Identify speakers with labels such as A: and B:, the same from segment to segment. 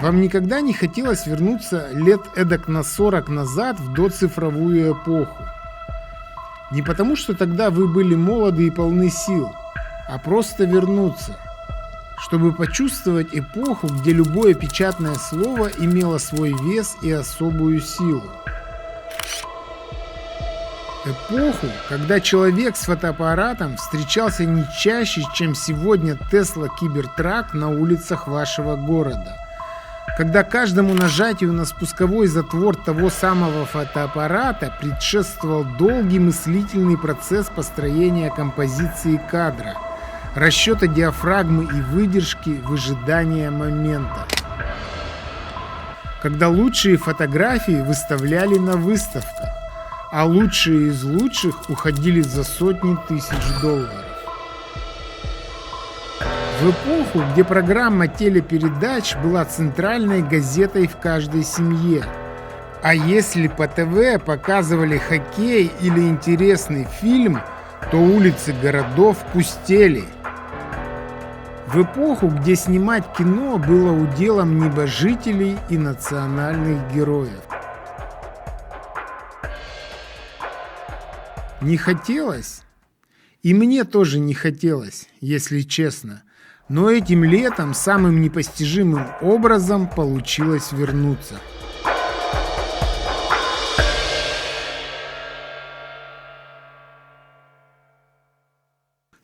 A: Вам никогда не хотелось вернуться лет эдак на 40 назад в доцифровую эпоху? Не потому, что тогда вы были молоды и полны сил, а просто вернуться, чтобы почувствовать эпоху, где любое печатное слово имело свой вес и особую силу. Эпоху, когда человек с фотоаппаратом встречался не чаще, чем сегодня Tesla Cybertruck на улицах вашего города. Когда каждому нажатию на спусковой затвор того самого фотоаппарата предшествовал долгий мыслительный процесс построения композиции кадра, расчета диафрагмы и выдержки, выжидания момента. Когда лучшие фотографии выставляли на выставках, а лучшие из лучших уходили за сотни тысяч долларов. В эпоху, где программа телепередач была центральной газетой в каждой семье, а если по ТВ показывали хоккей или интересный фильм, то улицы городов пустели. В эпоху, где снимать кино было уделом небожителей и национальных героев. Не хотелось? И мне тоже не хотелось, если честно. Но этим летом самым непостижимым образом получилось вернуться.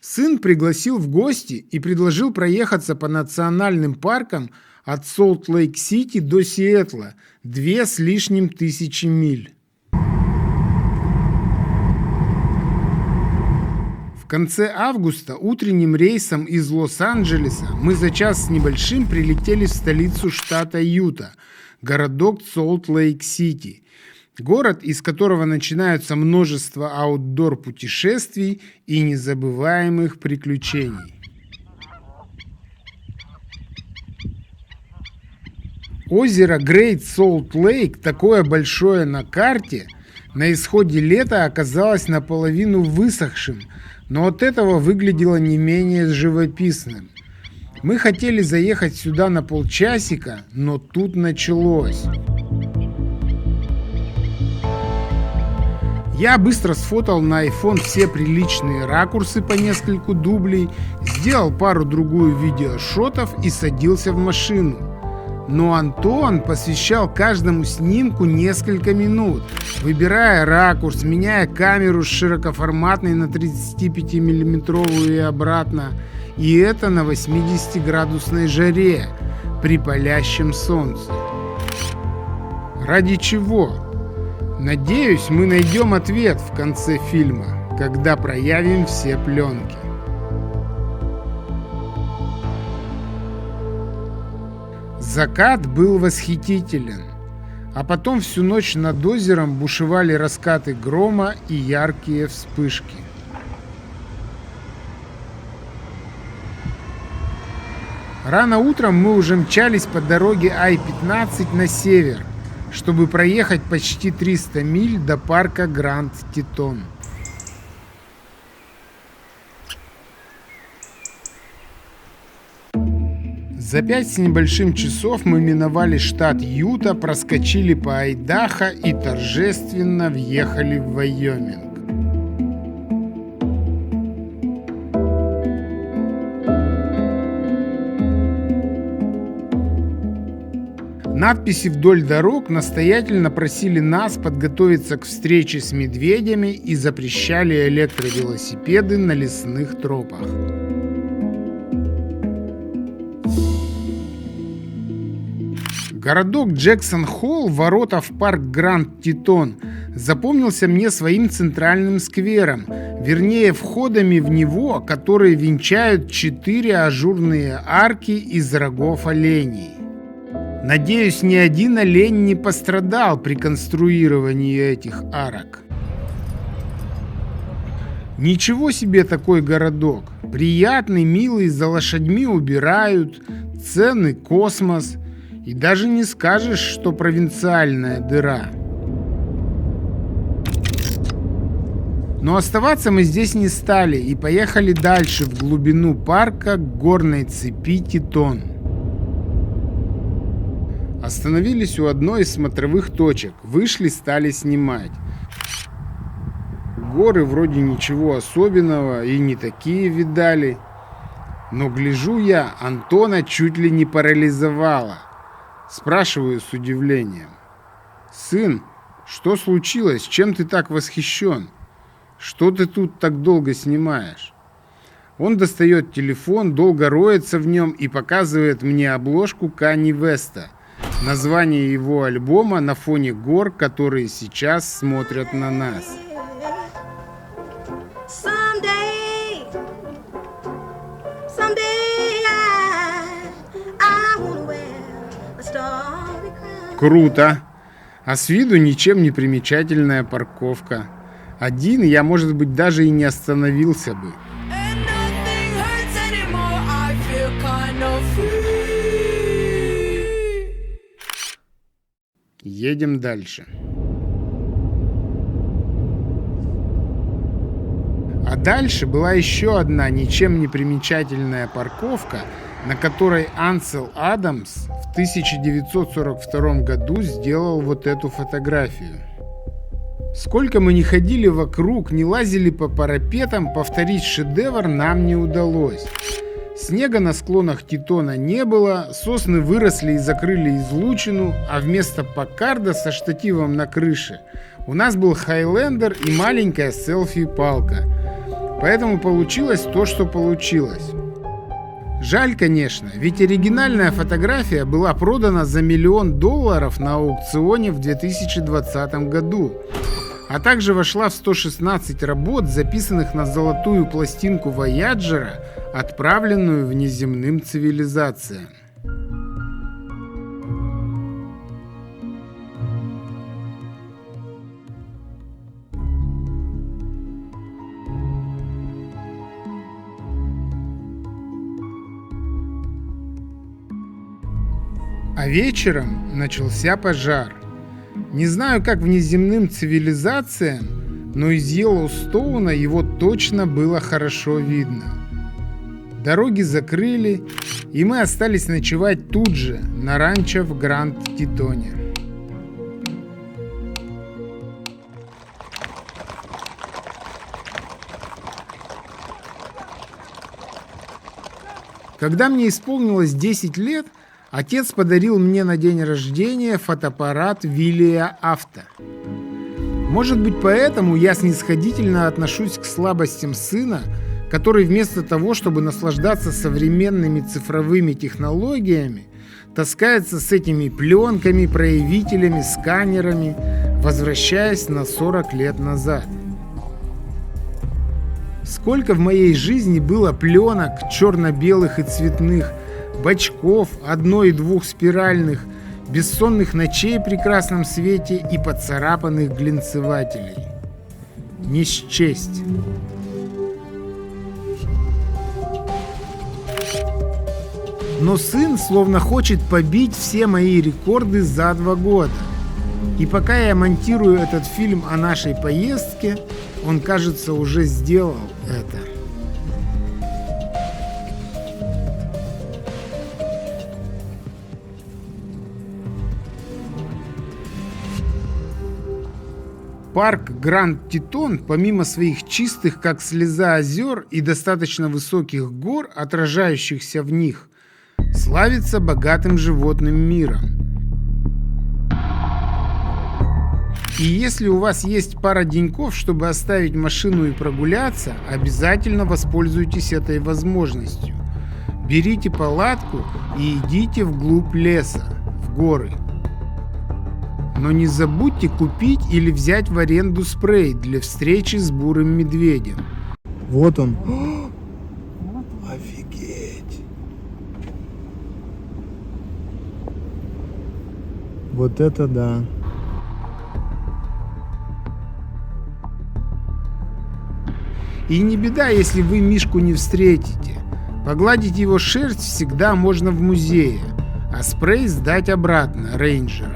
A: Сын пригласил в гости и предложил проехаться по национальным паркам от Солт-Лейк-Сити до Сиэтла, 2 с лишним тысячи миль. В конце августа утренним рейсом из Лос-Анджелеса мы за час с небольшим прилетели в столицу штата Юта, городок Солт-Лейк-Сити, город, из которого начинаются множество аутдор-путешествий и незабываемых приключений. Озеро Грейт Солт-Лейк, такое большое на карте, на исходе лета оказалось наполовину высохшим, но от этого выглядело не менее живописным. Мы хотели заехать сюда на полчасика, но тут началось. Я быстро сфотал на iPhone все приличные ракурсы по нескольку дублей, сделал пару-другую видеошотов и садился в машину. Но Антон посвящал каждому снимку несколько минут, выбирая ракурс, меняя камеру с широкоформатной на 35-мм и обратно, и это на 80-градусной жаре при палящем солнце. Ради чего? Надеюсь, мы найдем ответ в конце фильма, когда проявим все пленки. Закат был восхитителен, а потом всю ночь над озером бушевали раскаты грома и яркие вспышки. Рано утром мы уже мчались по дороге Ай-15 на север, чтобы проехать почти 300 миль до парка Гранд Титон. За 5 с небольшим часов мы миновали штат Юта, проскочили по Айдахо и торжественно въехали в Вайоминг. Надписи вдоль дорог настоятельно просили нас подготовиться к встрече с медведями и запрещали электровелосипеды на лесных тропах. Городок Джексон-Холл, ворота в парк Гранд Титон, запомнился мне своим центральным сквером, вернее входами в него, которые венчают 4 ажурные арки из рогов оленей. Надеюсь, ни один олень не пострадал при конструировании этих арок. Ничего себе такой городок. Приятный, милый, за лошадьми убирают, цены космос. И даже не скажешь, что провинциальная дыра. Но оставаться мы здесь не стали и поехали дальше, в глубину парка, к горной цепи Титон. Остановились у одной из смотровых точек, вышли, стали снимать. Горы вроде ничего особенного и не такие видали. Но гляжу я, Антона чуть ли не парализовало. Спрашиваю с удивлением: «Сын, что случилось? Чем ты так восхищен? Что ты тут так долго снимаешь?» Он достает телефон, долго роется в нем и показывает мне обложку Канье Веста, название его альбома на фоне гор, которые сейчас смотрят на нас. Круто! А с виду ничем не примечательная парковка. Один я, может быть, даже и не остановился бы. Едем дальше. А дальше была еще одна ничем не примечательная парковка, на которой Ансел Адамс в 1942 году сделал вот эту фотографию. Сколько мы ни ходили вокруг, не лазили по парапетам, повторить шедевр нам не удалось. Снега на склонах Титона не было, сосны выросли и закрыли излучину, а вместо Паккарда со штативом на крыше у нас был Хайлендер и маленькая селфи-палка. Поэтому получилось то, что получилось. Жаль, конечно, ведь оригинальная фотография была продана за $1 миллион на аукционе в 2020 году, а также вошла в 116 работ, записанных на золотую пластинку Вояджера, отправленную внеземным цивилизациям. А вечером начался пожар. Не знаю, как внеземным цивилизациям, но из Йеллоустоуна его точно было хорошо видно. Дороги закрыли, и мы остались ночевать тут же, на ранчо в Гранд-Титоне. Когда мне исполнилось 10 лет, отец подарил мне на день рождения фотоаппарат Вилия Авто. Может быть, поэтому я снисходительно отношусь к слабостям сына, который вместо того, чтобы наслаждаться современными цифровыми технологиями, таскается с этими пленками, проявителями, сканерами, возвращаясь на 40 лет назад. Сколько в моей жизни было пленок черно-белых и цветных, бачков, одно- и двухспиральных, бессонных ночей при красном свете и поцарапанных глинцевателей. Не счесть. Но сын словно хочет побить все мои рекорды за 2 года. И пока я монтирую этот фильм о нашей поездке, он, кажется, уже сделал это. Парк Гранд-Титон, помимо своих чистых, как слеза, озер и достаточно высоких гор, отражающихся в них, славится богатым животным миром. И если у вас есть пара деньков, чтобы оставить машину и прогуляться, обязательно воспользуйтесь этой возможностью. Берите палатку и идите вглубь леса, в горы. Но не забудьте купить или взять в аренду спрей для встречи с бурым медведем.
B: Вот он. Офигеть. Вот это да.
A: И не беда, если вы мишку не встретите. Погладить его шерсть всегда можно в музее, а спрей сдать обратно рейнджерам.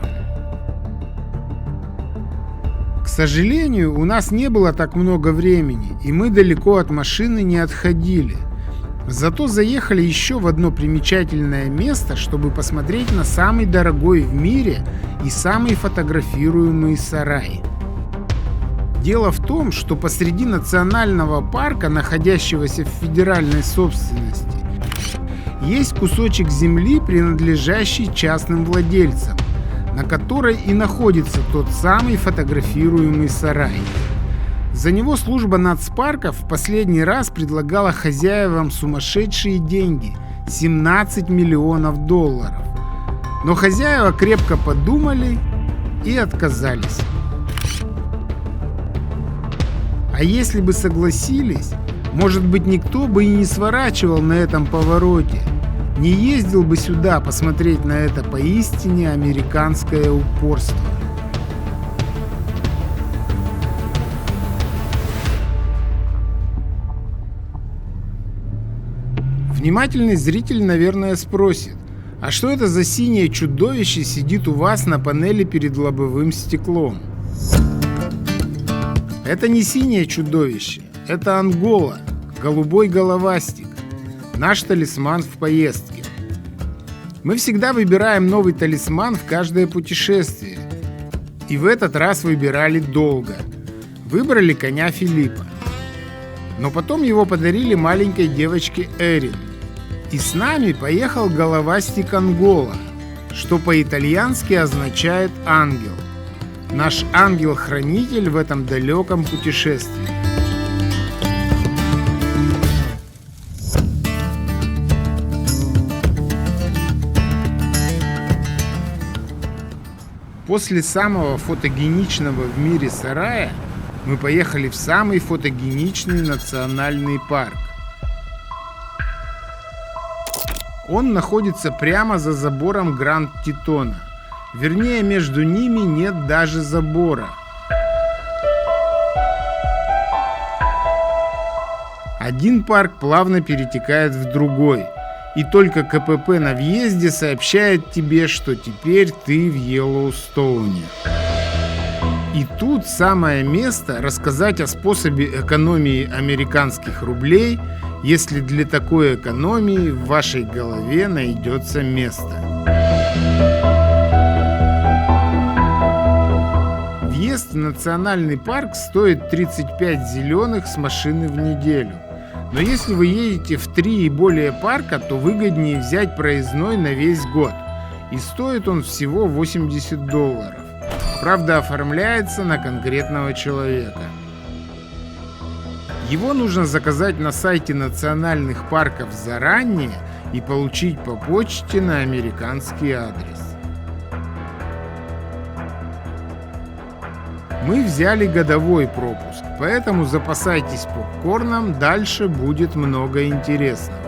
A: К сожалению, у нас не было так много времени, и мы далеко от машины не отходили. Зато заехали еще в одно примечательное место, чтобы посмотреть на самый дорогой в мире и самый фотографируемый сарай. Дело в том, что посреди национального парка, находящегося в федеральной собственности, есть кусочек земли, принадлежащий частным владельцам, на которой и находится тот самый фотографируемый сарай. За него служба нацпарков в последний раз предлагала хозяевам сумасшедшие деньги – $17 миллионов. Но хозяева крепко подумали и отказались. А если бы согласились, может быть, никто бы и не сворачивал на этом повороте, не ездил бы сюда посмотреть на это поистине американское упорство. Внимательный зритель, наверное, спросит, а что это за синее чудовище сидит у вас на панели перед лобовым стеклом? Это не синее чудовище, это Ангола, голубой головастик, наш талисман в поездке. Мы всегда выбираем новый талисман в каждое путешествие. И в этот раз выбирали долго. Выбрали коня Филиппа. Но потом его подарили маленькой девочке Эрин. И с нами поехал головастик Ангола, что по-итальянски означает «ангел». Наш ангел-хранитель в этом далеком путешествии. После самого фотогеничного в мире сарая мы поехали в самый фотогеничный национальный парк. Он находится прямо за забором Гранд-Титона. Вернее, между ними нет даже забора. Один парк плавно перетекает в другой, и только КПП на въезде сообщает тебе, что теперь ты в Йеллоустоуне. И тут самое место рассказать о способе экономии американских рублей, если для такой экономии в вашей голове найдется место. Въезд в национальный парк стоит 35 зеленых с машины в неделю. Но если вы едете в 3 и более парка, то выгоднее взять проездной на весь год. И стоит он всего $80. Правда, оформляется на конкретного человека. Его нужно заказать на сайте национальных парков заранее и получить по почте на американский адрес. Мы взяли годовой пропуск, поэтому запасайтесь попкорном, дальше будет много интересного.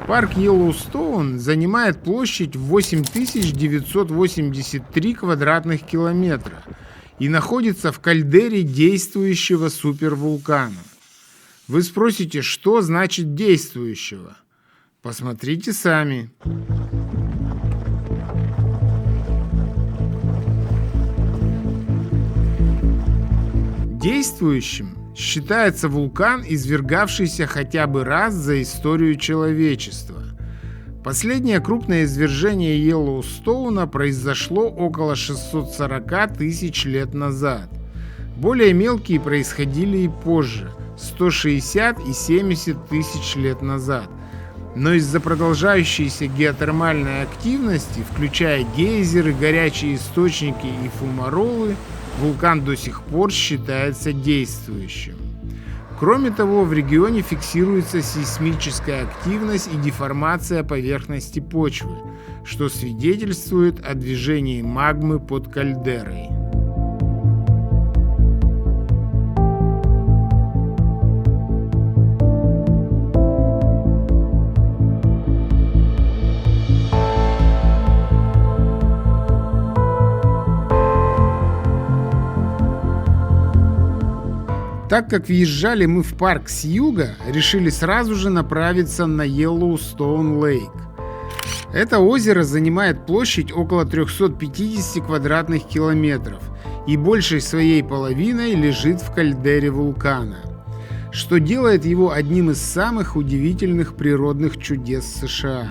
A: Парк Йеллоустоун занимает площадь в 8983 квадратных километра и находится в кальдере действующего супервулкана. Вы спросите, что значит действующего? Посмотрите сами. Действующим считается вулкан, извергавшийся хотя бы раз за историю человечества. Последнее крупное извержение Йеллоустоуна произошло около 640 тысяч лет назад. Более мелкие происходили и позже, 160 и 70 тысяч лет назад. Но из-за продолжающейся геотермальной активности, включая гейзеры, горячие источники и фумаролы, вулкан до сих пор считается действующим. Кроме того, в регионе фиксируется сейсмическая активность и деформация поверхности почвы, что свидетельствует о движении магмы под кальдерой. Так как въезжали мы в парк с юга, решили сразу же направиться на Йеллоустоун Лейк. Это озеро занимает площадь около 350 квадратных километров и большей своей половиной лежит в кальдере вулкана, что делает его одним из самых удивительных природных чудес США.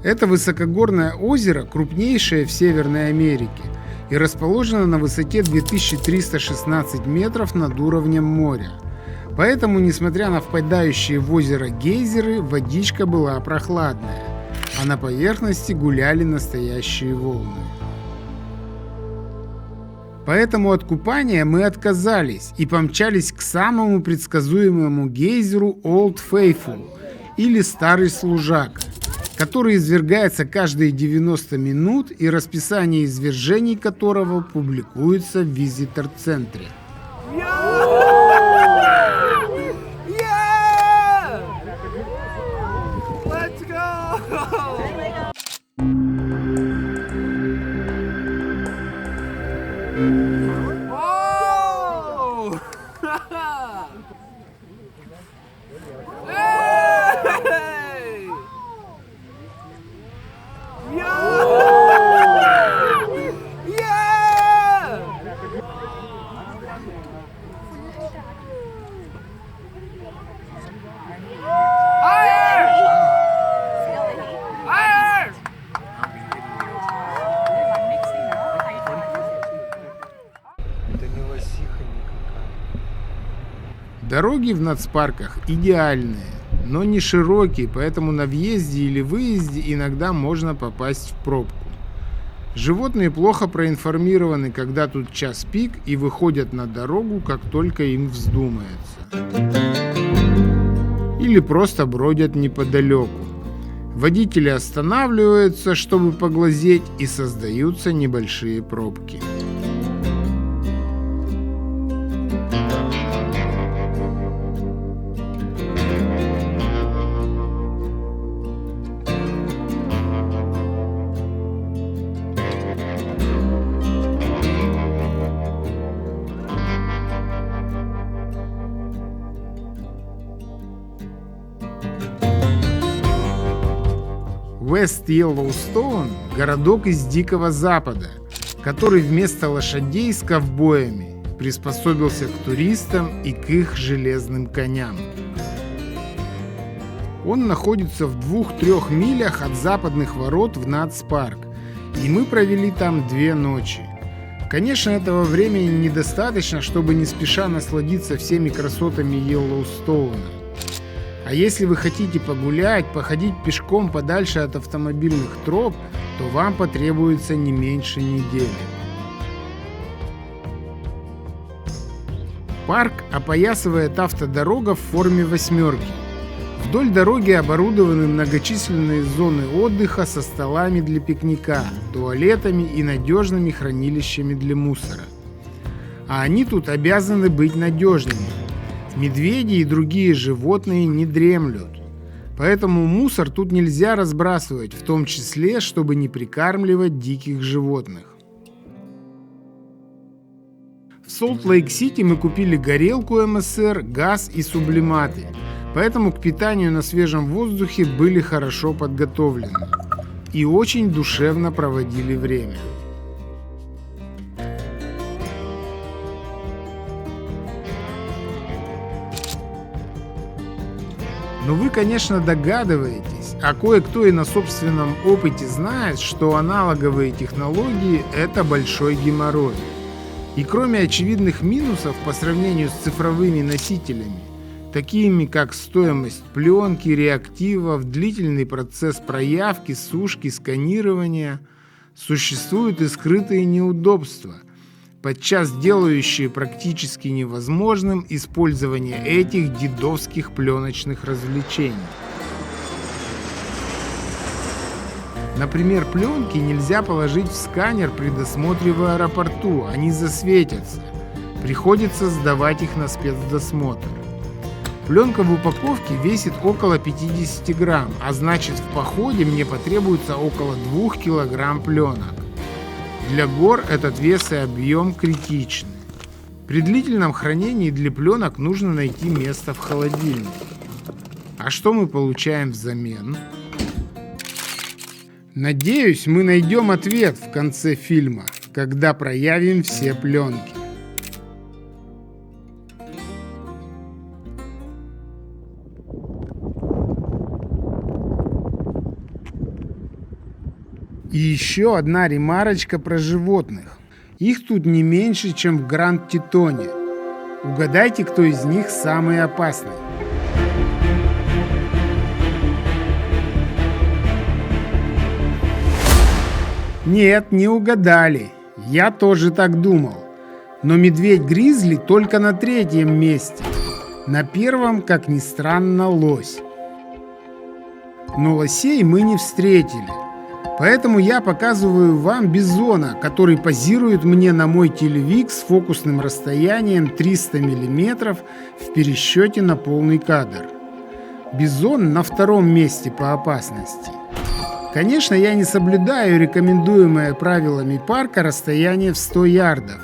A: Это высокогорное озеро крупнейшее в Северной Америке и расположено на высоте 2316 метров над уровнем моря. Поэтому, несмотря на впадающие в озеро гейзеры, водичка была прохладная, а на поверхности гуляли настоящие волны. Поэтому от купания мы отказались и помчались к самому предсказуемому гейзеру Old Faithful или Старый Служака, который извергается каждые 90 минут и расписание извержений которого публикуется в визитор-центре.
B: Это не лосиха никакая.
A: Дороги в нацпарках идеальные, но не широкие, поэтому на въезде или выезде иногда можно попасть в пробку. Животные плохо проинформированы, когда тут час пик, и выходят на дорогу, как только им вздумается. Или просто бродят неподалеку. Водители останавливаются, чтобы поглазеть, и создаются небольшие пробки. West Yellowstone – городок из Дикого Запада, который вместо лошадей с ковбоями приспособился к туристам и к их железным коням. Он находится в 2-3 милях от западных ворот в нацпарк, и мы провели там 2 ночи. Конечно, этого времени недостаточно, чтобы не спеша насладиться всеми красотами Йеллоустоуна. А если вы хотите погулять, походить пешком подальше от автомобильных троп, то вам потребуется не меньше недели. Парк опоясывает автодорога в форме 8. Вдоль дороги оборудованы многочисленные зоны отдыха со столами для пикника, туалетами и надежными хранилищами для мусора. А они тут обязаны быть надежными. Медведи и другие животные не дремлют. Поэтому мусор тут нельзя разбрасывать, в том числе, чтобы не прикармливать диких животных. В Солт-Лейк-Сити мы купили горелку МСР, газ и сублиматы, поэтому к питанию на свежем воздухе были хорошо подготовлены и очень душевно проводили время. Но вы, конечно, догадываетесь, а кое-кто и на собственном опыте знает, что аналоговые технологии – это большой геморрой. И кроме очевидных минусов по сравнению с цифровыми носителями, такими как стоимость пленки, реактивов, длительный процесс проявки, сушки, сканирования, существуют и скрытые неудобства, подчас делающие практически невозможным использование этих дедовских пленочных развлечений. Например, пленки нельзя положить в сканер при досмотре в аэропорту, они засветятся. Приходится сдавать их на спецдосмотр. Пленка в упаковке весит около 50 грамм, а значит в походе мне потребуется около 2 килограмм пленок. Для гор этот вес и объем критичны. При длительном хранении для пленок нужно найти место в холодильнике. А что мы получаем взамен? Надеюсь, мы найдем ответ в конце фильма, когда проявим все пленки. И еще одна ремарочка про животных. Их тут не меньше, чем в Гранд-Титоне. Угадайте, кто из них самый опасный. Нет, не угадали. Я тоже так думал. Но медведь-гризли только на 3-м месте. На 1-м, как ни странно, лось. Но лосей мы не встретили. Поэтому я показываю вам бизона, который позирует мне на мой телевик с фокусным расстоянием 300 мм в пересчете на полный кадр. Бизон на 2-м месте по опасности. Конечно, я не соблюдаю рекомендуемое правилами парка расстояние в 100 ярдов.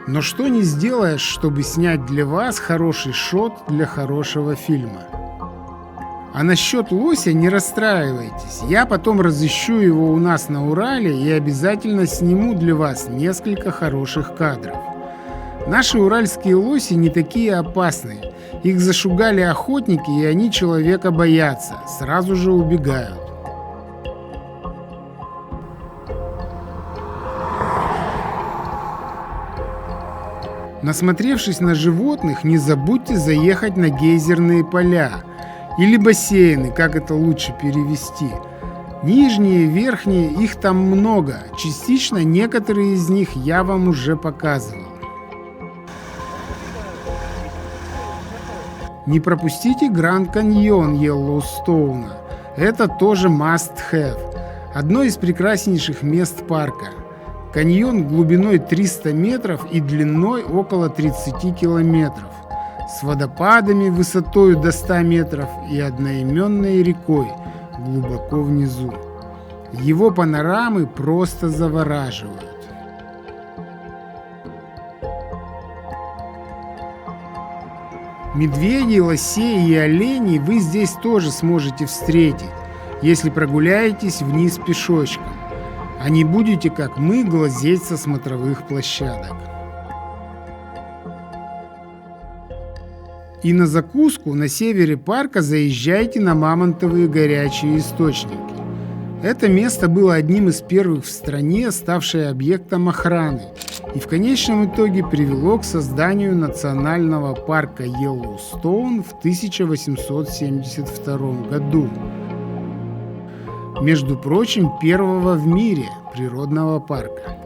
A: Но что не сделаешь, чтобы снять для вас хороший шот для хорошего фильма. А насчет лося не расстраивайтесь, я потом разыщу его у нас на Урале и обязательно сниму для вас несколько хороших кадров. Наши уральские лоси не такие опасные, их зашугали охотники и они человека боятся, сразу же убегают. Насмотревшись на животных, не забудьте заехать на гейзерные поля. Или бассейны, как это лучше перевести. Нижние, верхние, их там много. Частично некоторые из них я вам уже показывал. Не пропустите Гранд Каньон Йеллоустоуна. Это тоже must have. Одно из прекраснейших мест парка. Каньон глубиной 300 метров и длиной около 30 километров. С водопадами высотой до 100 метров и одноименной рекой глубоко внизу. Его панорамы просто завораживают. Медведей, лосей и оленей вы здесь тоже сможете встретить, если прогуляетесь вниз пешочком, а не будете, как мы, глазеть со смотровых площадок. И на закуску на севере парка заезжайте на Мамонтовые горячие источники. Это место было одним из первых в стране, ставшее объектом охраны, и в конечном итоге привело к созданию национального парка Йеллоустоун в 1872 году. Между прочим, первого в мире природного парка.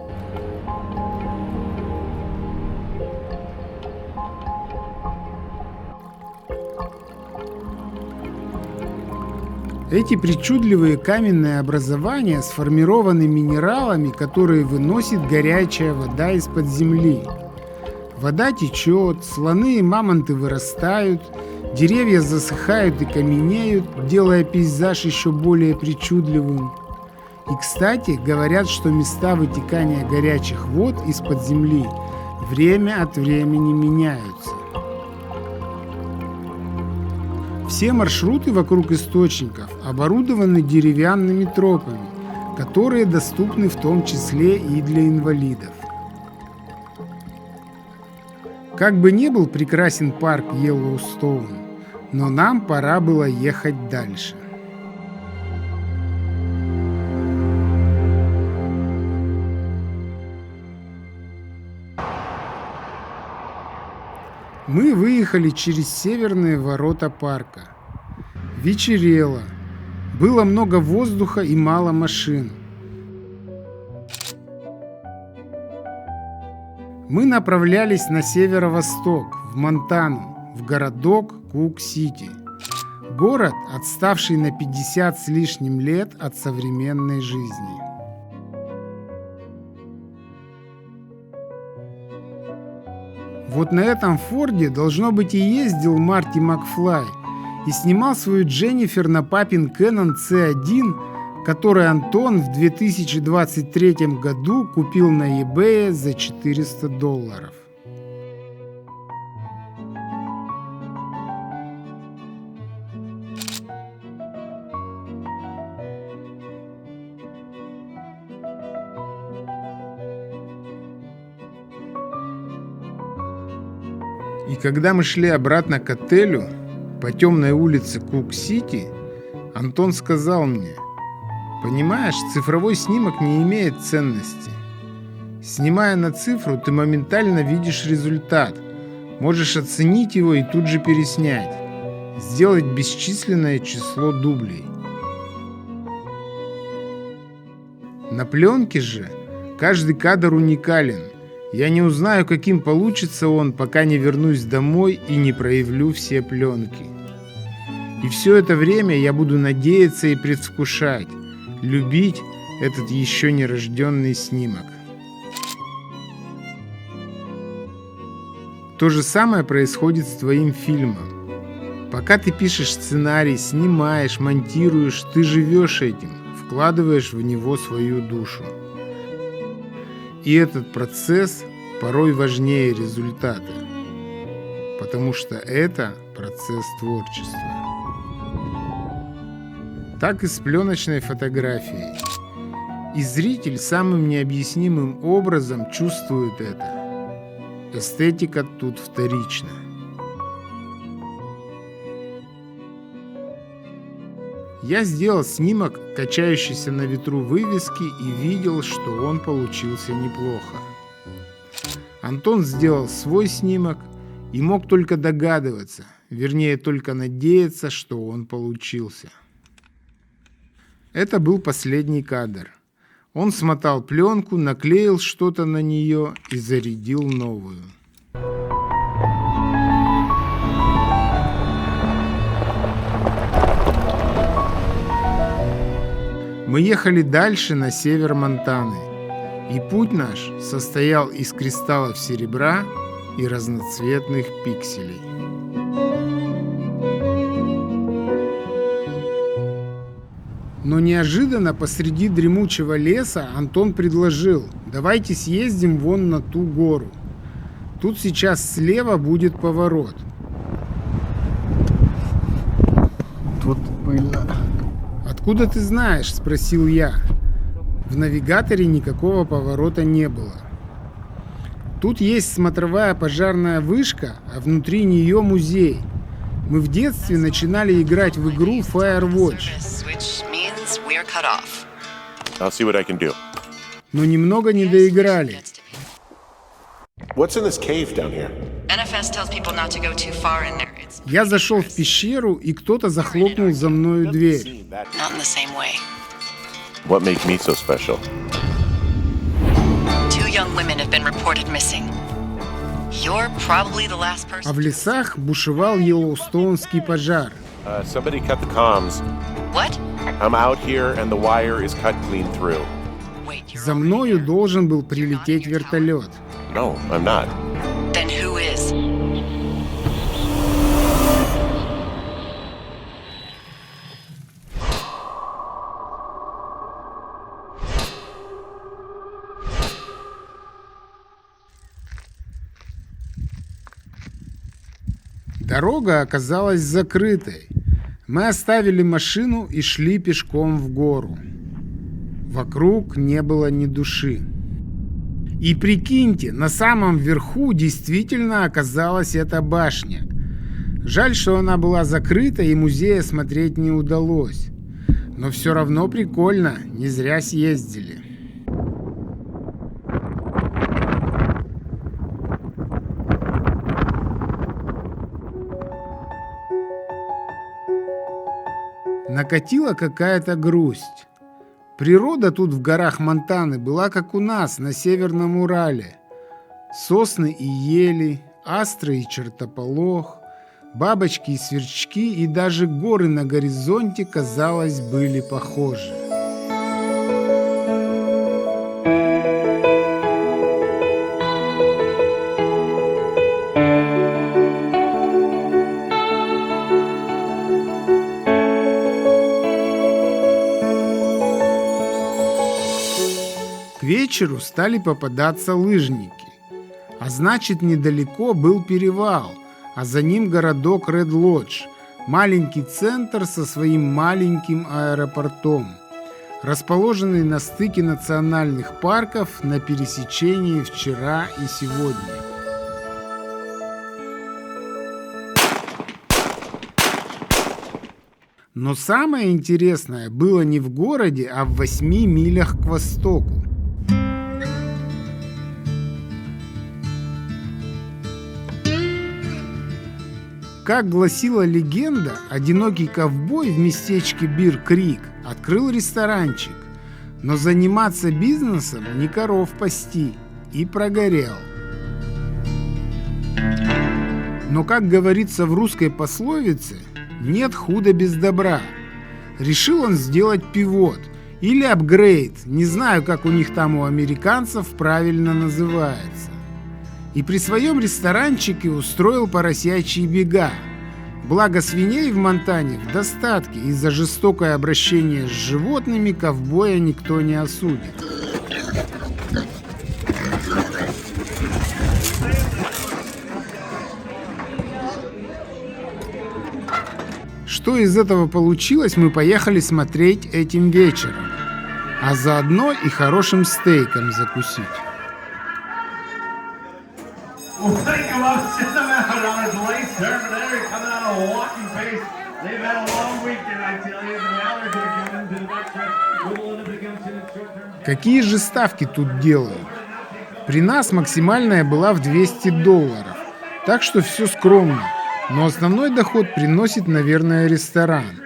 A: Эти причудливые каменные образования сформированы минералами, которые выносит горячая вода из-под земли. Вода течет, слоны и мамонты вырастают, деревья засыхают и каменеют, делая пейзаж еще более причудливым. И, кстати, говорят, что места вытекания горячих вод из-под земли время от времени меняются. Все маршруты вокруг источников оборудованы деревянными тропами, которые доступны в том числе и для инвалидов. Как бы ни был прекрасен парк Йеллоустоун, но нам пора было ехать дальше. Мы выехали через северные ворота парка. Вечерело. Было много воздуха и мало машин. Мы направлялись на северо-восток, в Монтану, в городок Кук-Сити. Город, отставший на 50 с лишним лет от современной жизни. Вот на этом Форде, должно быть, и ездил Марти Макфлай и снимал свою Дженнифер на папин Canon C1, который Антон в 2023 году купил на eBay за $400. И когда мы шли обратно к отелю по темной улице Кук-Сити, Антон сказал мне: «Понимаешь, цифровой снимок не имеет ценности. Снимая на цифру, ты моментально видишь результат, можешь оценить его и тут же переснять, сделать бесчисленное число дублей. На пленке же каждый кадр уникален. Я не узнаю, каким получится он, пока не вернусь домой и не проявлю все пленки. И все это время я буду надеяться и предвкушать, любить этот еще нерожденный снимок». То же самое происходит с твоим фильмом. Пока ты пишешь сценарий, снимаешь, монтируешь, ты живешь этим, вкладываешь в него свою душу. И этот процесс порой важнее результата, потому что это процесс творчества. Так и с пленочной фотографией. И зритель самым необъяснимым образом чувствует это. Эстетика тут вторична. Я сделал снимок качающейся на ветру вывески и видел, что он получился неплохо. Антон сделал свой снимок и мог только догадываться, вернее, только надеяться, что он получился. Это был последний кадр. Он смотал пленку, наклеил что-то на нее и зарядил новую. Мы ехали дальше на север Монтаны, и путь наш состоял из кристаллов серебра и разноцветных пикселей. Но неожиданно посреди дремучего леса Антон предложил: «Давайте съездим вон на ту гору. Тут сейчас слева будет поворот».
B: Тут пыльно.
A: «Откуда ты знаешь?» – спросил я. В навигаторе никакого поворота не было. Тут есть смотровая пожарная вышка, а внутри нее музей. Мы в детстве начинали играть в игру Firewatch.
C: I'll see what I can do.
A: Но немного не доиграли.
C: What's in this cave down here?
D: NFS tells people not to go too far in there. It's
A: Я зашел в пещеру, и кто-то захлопнул за мною дверь.
D: not in the same way.
C: What makes me so special?
D: 2 young women have been reported missing. You're probably the last
A: А
D: person.
A: в лесах бушевал Йеллоустоунский пожар.
C: Somebody cut the comms.
D: What?
C: I'm out here and the wire is cut clean through.
D: Wait, you're
A: За мною должен был прилететь вертолет.
C: No, I'm not.
D: Then who is?
A: Дорога оказалась закрытой. Мы оставили машину и шли пешком в гору. Вокруг не было ни души. И прикиньте, на самом верху действительно оказалась эта башня. Жаль, что она была закрыта и музея смотреть не удалось. Но все равно прикольно, не зря съездили. Накатила какая-то грусть. Природа тут в горах Монтаны была как у нас на Северном Урале. Сосны и ели, астры и чертополох, бабочки и сверчки, и даже горы на горизонте, казалось, были похожи. К вечеру стали попадаться лыжники. А значит, недалеко был перевал, а за ним городок Ред-Лодж, маленький центр со своим маленьким аэропортом, расположенный на стыке национальных парков на пересечении вчера и сегодня. Но самое интересное было не в городе, а в 8 милях к востоку. Как гласила легенда, одинокий ковбой в местечке Бир-Крик открыл ресторанчик, но заниматься бизнесом не коров пасти, и прогорел. Но, как говорится в русской пословице, нет худа без добра. Решил он сделать пивот или апгрейд, не знаю, как у них там у американцев правильно называется. И при своем ресторанчике устроил поросячьи бега. Благо свиней в Монтане в достатке, и за жестокое обращение с животными ковбоя никто не осудит. Что из этого получилось, мы поехали смотреть этим вечером, а заодно и хорошим стейком закусить.
E: Well, think about sitting out on his late terminator coming out of a walking pace. They've had a long weekend, I tell you. The Mariners are getting into the next stretch. Little into the against in the short term.
A: Какие же ставки тут делают? При нас максимальная была в $200, так что все скромно, но основной доход приносит, наверное, ресторан.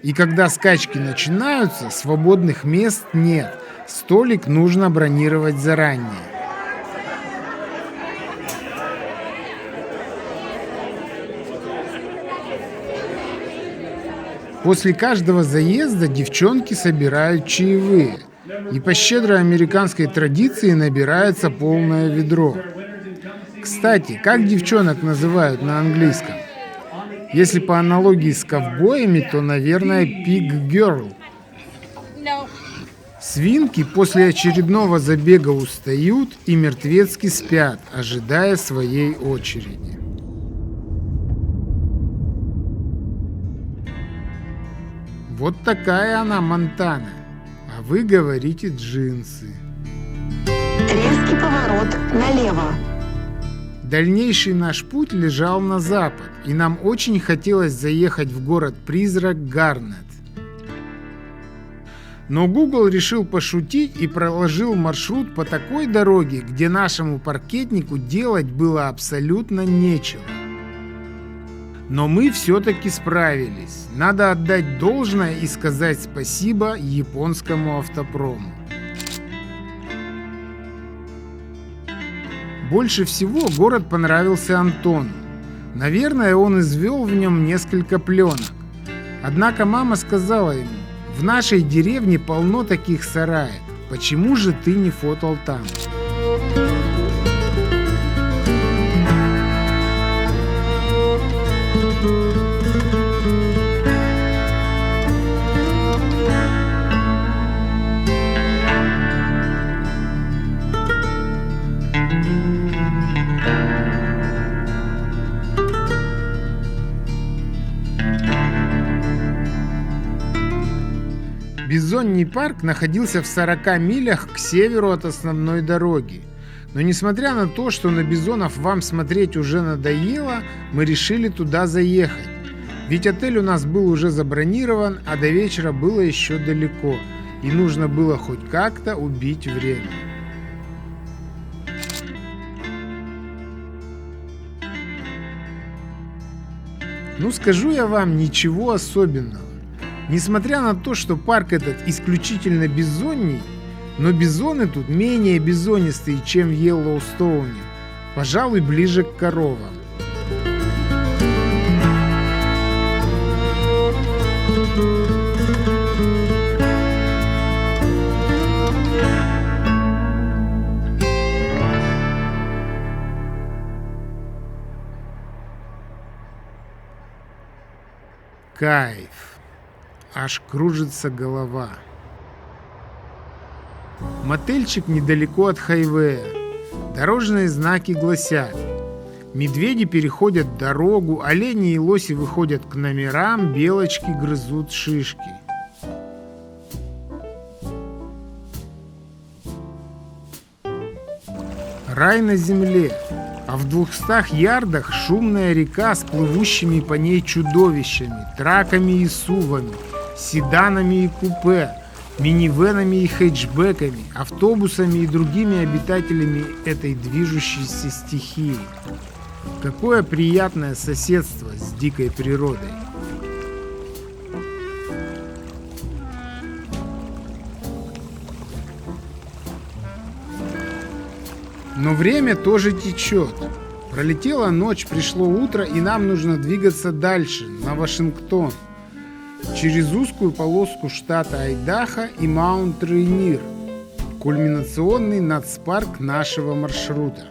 A: И когда скачки начинаются, свободных мест нет, столик нужно бронировать заранее. После каждого заезда девчонки собирают чаевые, и по щедрой американской традиции набирается полное ведро. Кстати, как девчонок называют на английском? Если по аналогии с ковбоями, то, наверное, pig girl. Свинки после очередного забега устают и мертвецки спят, ожидая своей очереди. Вот такая она, Монтана. А вы говорите джинсы.
F: Резкий поворот налево.
A: Дальнейший наш путь лежал на запад, и нам очень хотелось заехать в город-призрак Гарнет. Но Google решил пошутить и проложил маршрут по такой дороге, где нашему паркетнику делать было абсолютно нечего. Но мы все-таки справились. Надо отдать должное и сказать спасибо японскому автопрому. Больше всего город понравился Антону. Наверное, он извел в нем несколько пленок. Однако мама сказала ему: в нашей деревне полно таких сараев. Почему же ты не фотал там? Бизонний парк находился в 40 милях к северу от основной дороги. Но несмотря на то, что на бизонов вам смотреть уже надоело, мы решили туда заехать. Ведь отель у нас был уже забронирован, а до вечера было еще далеко, и нужно было хоть как-то убить время. Ну, скажу я вам, ничего особенного. Несмотря на то, что парк этот исключительно бизонний, но бизоны тут менее бизонистые, чем в Йеллоустоуне, пожалуй, ближе к коровам. Кайф. Аж кружится голова. Мотельчик недалеко от хайвея. Дорожные знаки гласят: медведи переходят дорогу, олени и лоси выходят к номерам, белочки грызут шишки. Рай на земле. А в 200 ярдах шумная река с плывущими по ней чудовищами, траками и сувами, седанами и купе, минивенами и хэтчбеками, автобусами и другими обитателями этой движущейся стихии. Какое приятное соседство с дикой природой. Но время тоже течет. Пролетела ночь, пришло утро, и нам нужно двигаться дальше, на Вашингтон, через узкую полоску штата Айдахо и Маунт-Рейнир, кульминационный нацпарк нашего маршрута.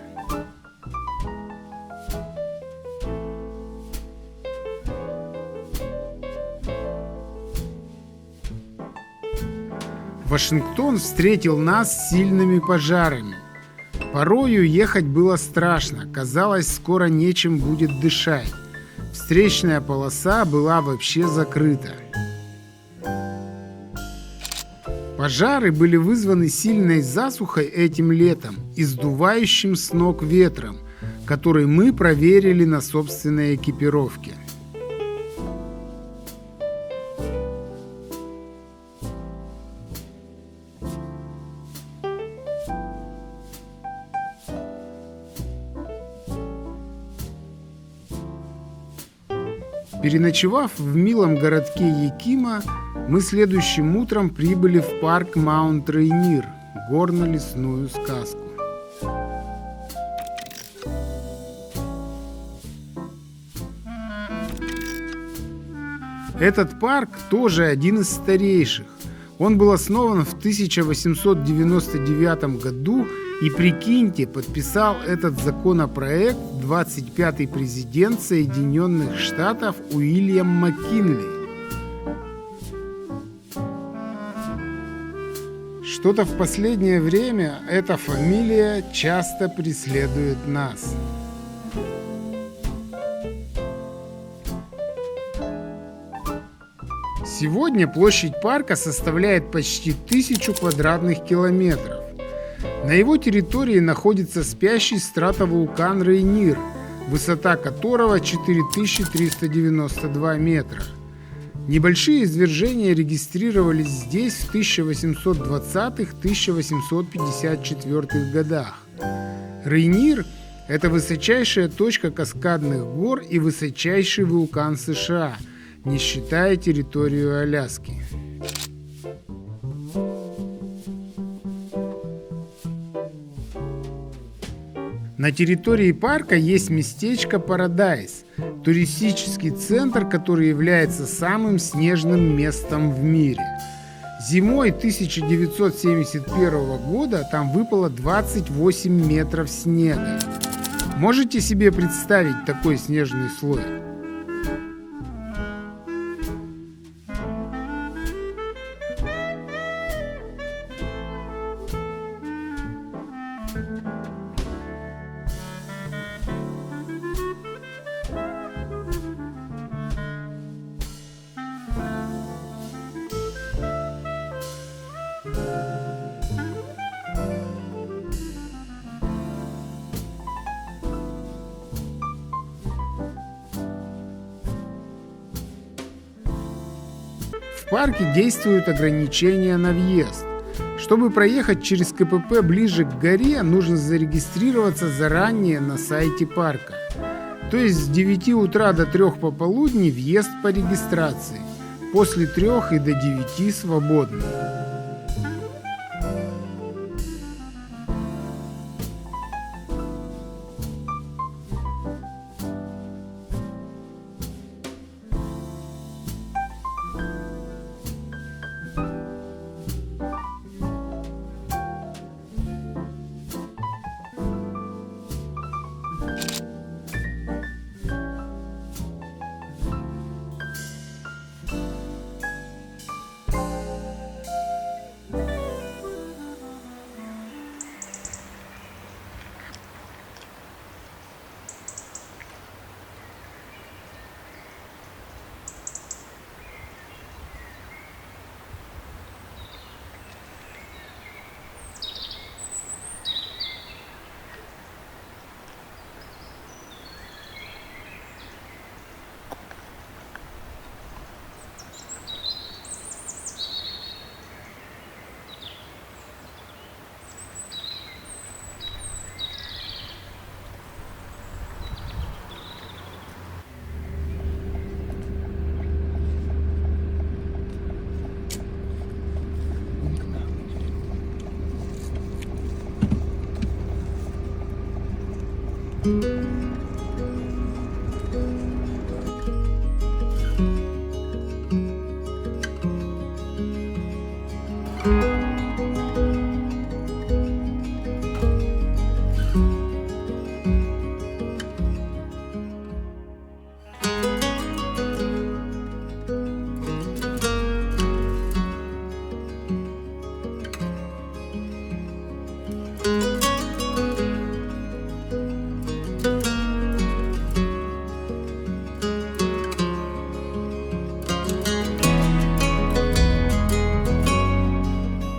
A: Вашингтон встретил нас сильными пожарами. Порою ехать было страшно, казалось, скоро нечем будет дышать. Встречная полоса была вообще закрыта. Пожары были вызваны сильной засухой этим летом и сдувающим с ног ветром, который мы проверили на собственной экипировке. Переночевав в милом городке Якима, мы следующим утром прибыли в парк Маунт-Рейнир, горно-лесную сказку. Этот парк тоже один из старейших. Он был основан в 1899 году и, прикиньте, подписал этот законопроект 25-й президент Соединенных Штатов Уильям Маккинли. Что-то в последнее время эта фамилия часто преследует нас. Сегодня площадь парка составляет почти 1000 квадратных километров. На его территории находится спящий стратовулкан Рейнир, высота которого 4392 метра. Небольшие извержения регистрировались здесь в 1820-1854 годах. Рейнир – это высочайшая точка каскадных гор и высочайший вулкан США, не считая территорию Аляски. На территории парка есть местечко Парадайз, туристический центр, который является самым снежным местом в мире. Зимой 1971 года там выпало 28 метров снега. Можете себе представить такой снежный слой? В парке действуют ограничения на въезд. Чтобы проехать через КПП ближе к горе, нужно зарегистрироваться заранее на сайте парка. То есть с 9 утра до 3 пополудни въезд по регистрации, после 3 и до 9 свободный.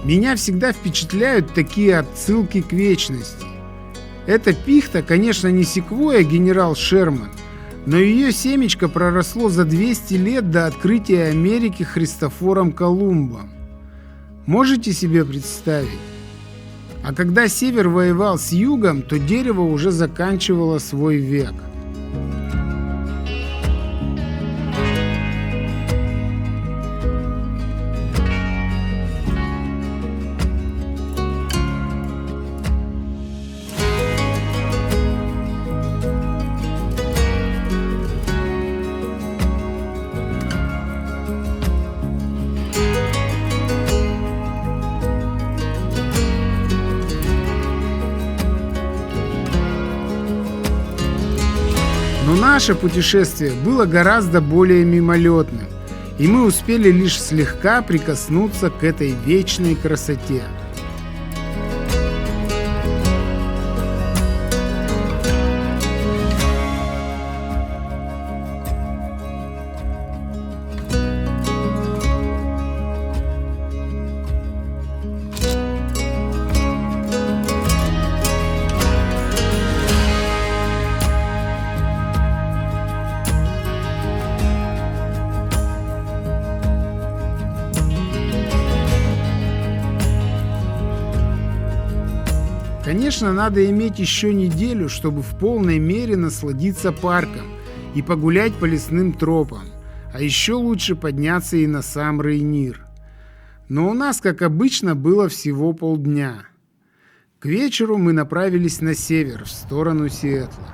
A: Меня всегда впечатляют такие отсылки к вечности. Эта пихта, конечно, не секвойя генерал Шерман, но ее семечко проросло за 200 лет до открытия Америки Христофором Колумбом. Можете себе представить? А когда Север воевал с Югом, то дерево уже заканчивало свой век. Но наше путешествие было гораздо более мимолетным, и мы успели лишь слегка прикоснуться к этой вечной красоте. Конечно, надо иметь еще неделю, чтобы в полной мере насладиться парком и погулять по лесным тропам, а еще лучше подняться и на сам Рейнир. Но у нас, как обычно, было всего полдня. К вечеру мы направились на север, в сторону Сиэтла.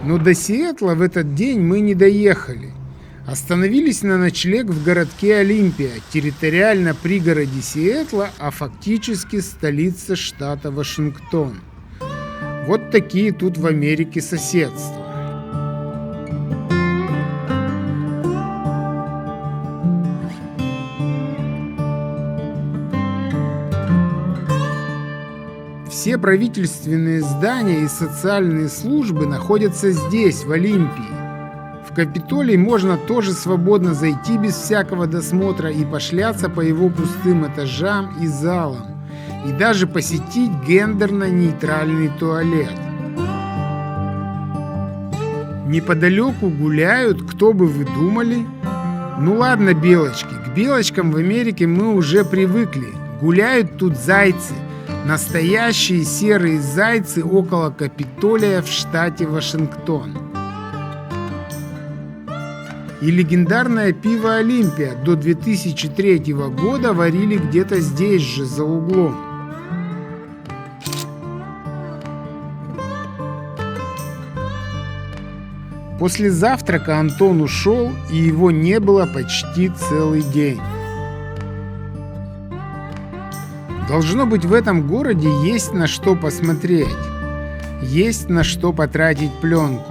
A: Но до Сиэтла в этот день мы не доехали. Остановились на ночлег в городке Олимпия, территориально пригороде Сиэтла, а фактически столице штата Вашингтон. Вот такие тут в Америке соседства. Все правительственные здания и социальные службы находятся здесь, в Олимпии. В Капитолий можно тоже свободно зайти без всякого досмотра и пошляться по его пустым этажам и залам, и даже посетить гендерно-нейтральный туалет. Неподалеку гуляют, кто бы вы думали? Ну ладно, белочки, к белочкам в Америке мы уже привыкли. Гуляют тут зайцы. Настоящие серые зайцы около Капитолия в штате Вашингтон. И легендарное пиво «Олимпия» до 2003 года варили где-то здесь же, за углом. После завтрака Антон ушел, и его не было почти целый день. Должно быть, в этом городе есть на что посмотреть, есть на что потратить пленку.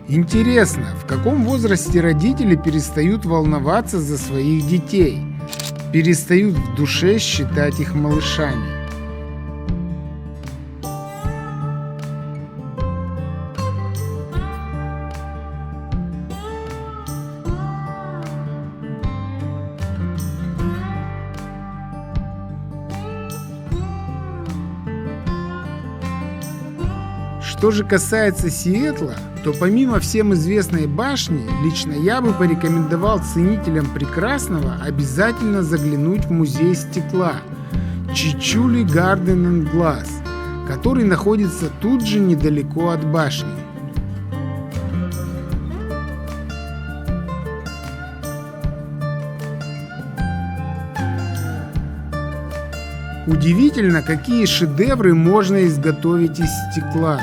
A: Интересно, в каком возрасте родители перестают волноваться за своих детей, перестают в душе считать их малышами? Что же касается Сиэтла, то помимо всем известной башни, лично я бы порекомендовал ценителям прекрасного обязательно заглянуть в музей стекла Чичули Garden and Glass, который находится тут же недалеко от башни. Удивительно, какие шедевры можно изготовить из стекла.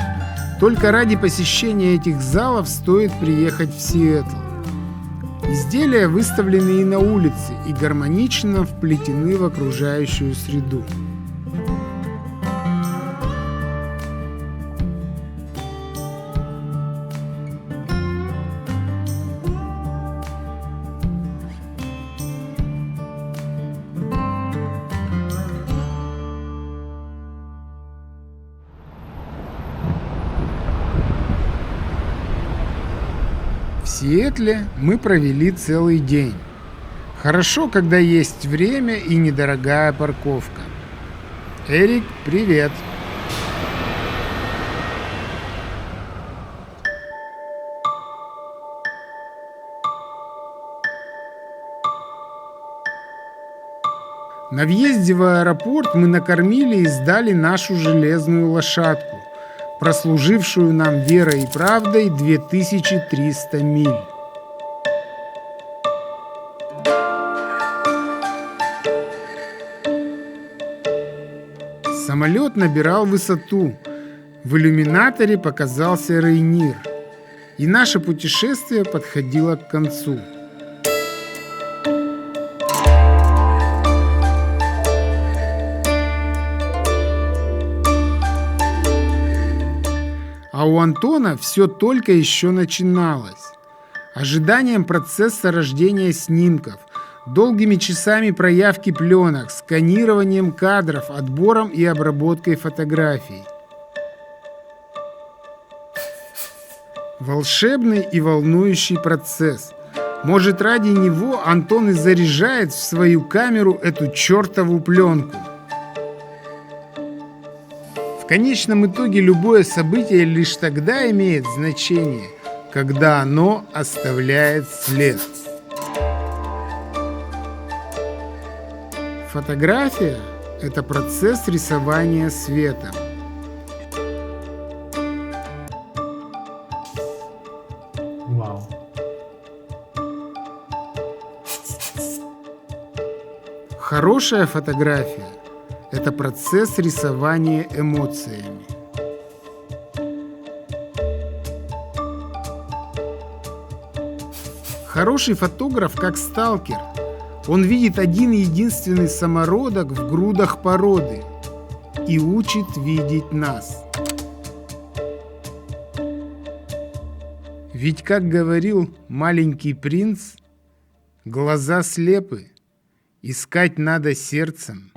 A: Только ради посещения этих залов стоит приехать в Сиэтл. Изделия выставлены и на улице, и гармонично вплетены в окружающую среду. В Сиэтле мы провели целый день. Хорошо, когда есть время и недорогая парковка. Эрик, привет! На въезде в аэропорт мы накормили и сдали нашу железную лошадку, прослужившую нам верой и правдой 2300 миль. Самолет набирал высоту. В иллюминаторе показался Рейнир, и наше путешествие подходило к концу. А у Антона все только еще начиналось. Ожиданием процесса рождения снимков, долгими часами проявки пленок, сканированием кадров, отбором и обработкой фотографий. Волшебный и волнующий процесс. Может, ради него Антон и заряжает в свою камеру эту чертову пленку. В конечном итоге любое событие лишь тогда имеет значение, когда оно оставляет след. Фотография – это процесс рисования светом.
B: Вау.
A: Хорошая фотография – это процесс рисования эмоциями. Хороший фотограф как сталкер. Он видит один единственный самородок в грудах породы и учит видеть нас. Ведь, как говорил маленький принц, глаза слепы, искать надо сердцем.